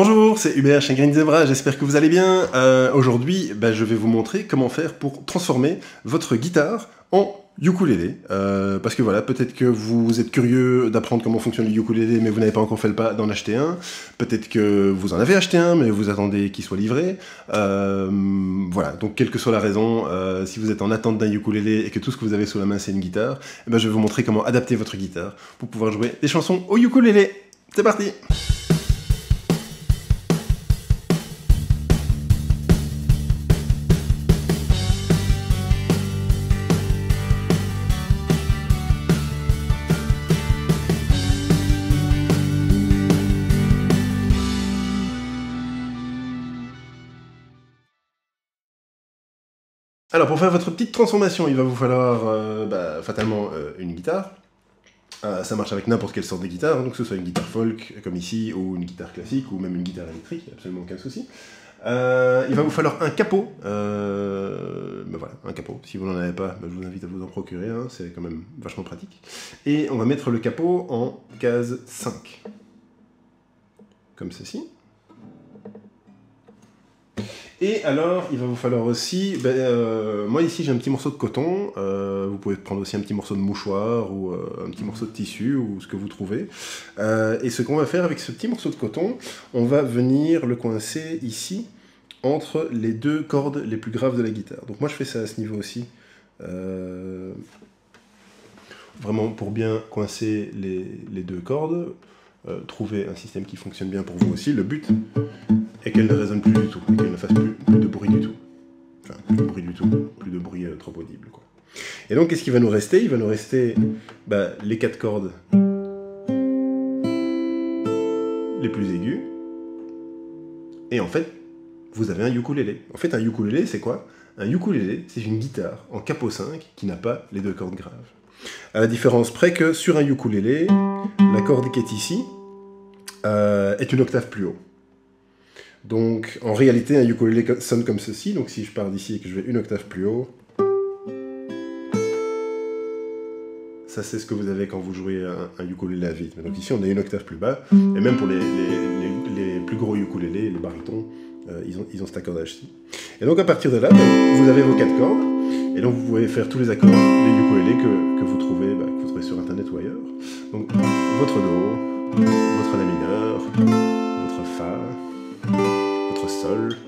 Bonjour, c'est Hubert chez Green Zebra, j'espère que vous allez bien. Aujourd'hui, je vais vous montrer comment faire pour transformer votre guitare en ukulélé. Parce que voilà, peut-être que vous êtes curieux d'apprendre comment fonctionne le ukulélé, mais vous n'avez pas encore fait le pas d'en acheter un. Peut-être que vous en avez acheté un, mais vous attendez qu'il soit livré. Voilà, donc quelle que soit la raison, si vous êtes en attente d'un ukulélé et que tout ce que vous avez sous la main c'est une guitare, je vais vous montrer comment adapter votre guitare pour pouvoir jouer des chansons au ukulélé. C'est parti! Alors pour faire votre petite transformation, il va vous falloir fatalement une guitare. Ça marche avec n'importe quelle sorte de guitare, donc que ce soit une guitare folk comme ici, ou une guitare classique, ou même une guitare électrique, absolument aucun souci. Il va vous falloir un capot. Voilà, un capot. Si vous n'en avez pas, je vous invite à vous en procurer, c'est quand même vachement pratique. Et on va mettre le capot en case 5. Comme ceci. Et alors, il va vous falloir aussi, moi ici j'ai un petit morceau de coton, vous pouvez prendre aussi un petit morceau de mouchoir, ou un petit morceau de tissu, ou ce que vous trouvez. Et ce qu'on va faire avec ce petit morceau de coton, on va venir le coincer ici, entre les deux cordes les plus graves de la guitare. Donc moi je fais ça à ce niveau aussi, vraiment pour bien coincer les deux cordes, trouver un système qui fonctionne bien pour vous aussi. Le but est qu'elle ne résonne plus du tout, et qu'elle ne fasse plus de bruit du tout. Enfin, plus de bruit du tout, plus de bruit trop audible, quoi. Et donc, qu'est-ce qui va nous rester? Il va nous rester les 4 cordes les plus aiguës. Et en fait, vous avez un ukulélé. En fait, un ukulélé, c'est quoi? Un ukulélé, c'est une guitare en capot 5 qui n'a pas les 2 cordes graves. À la différence près que sur un ukulélé, la corde qui est ici est une octave plus haut. Donc, en réalité, un ukulélé sonne comme ceci. Donc, si je pars d'ici et que je vais une octave plus haut, ça, c'est ce que vous avez quand vous jouez un ukulélé à vide. Donc, ici, on est une octave plus bas. Et même pour les plus gros ukulélés, les barytons, ils ont cet accordage-ci. Et donc, à partir de là, vous avez vos 4 cordes. Et donc, vous pouvez faire tous les accords des ukulélés que vous trouvez sur Internet ou ailleurs. Donc, votre Do, votre La mineur, votre Fa, votre Sol 7.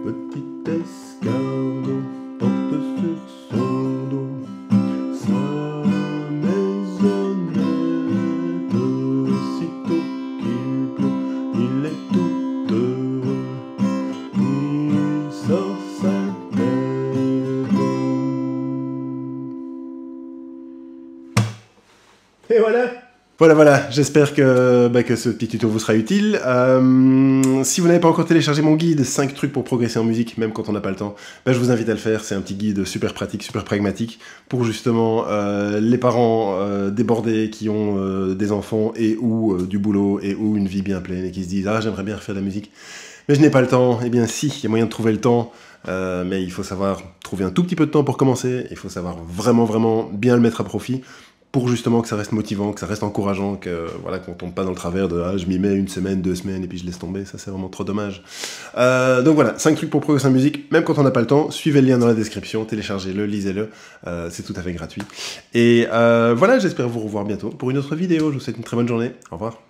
Petit escargot porte sur son dos sa maisonnette. Aussitôt qu'il pleut, il est tout heureux. Il sort sa tête. Et voilà! Voilà, j'espère que ce petit tuto vous sera utile. Si vous n'avez pas encore téléchargé mon guide 5 trucs pour progresser en musique, même quand on n'a pas le temps, je vous invite à le faire. C'est un petit guide super pratique, super pragmatique, pour justement les parents débordés qui ont des enfants et ou du boulot et ou une vie bien pleine et qui se disent « Ah, j'aimerais bien refaire de la musique, mais je n'ai pas le temps. » Eh bien si, il y a moyen de trouver le temps, mais il faut savoir trouver un tout petit peu de temps pour commencer, il faut savoir vraiment bien le mettre à profit, pour justement que ça reste motivant, que ça reste encourageant, qu'on tombe pas dans le travers de « Ah, je m'y mets 1 semaine, 2 semaines, et puis je laisse tomber », ça c'est vraiment trop dommage. Donc voilà, 5 trucs pour progresser en musique, même quand on n'a pas le temps, suivez le lien dans la description, téléchargez-le, lisez-le, c'est tout à fait gratuit. Et voilà, j'espère vous revoir bientôt pour une autre vidéo, je vous souhaite une très bonne journée, au revoir.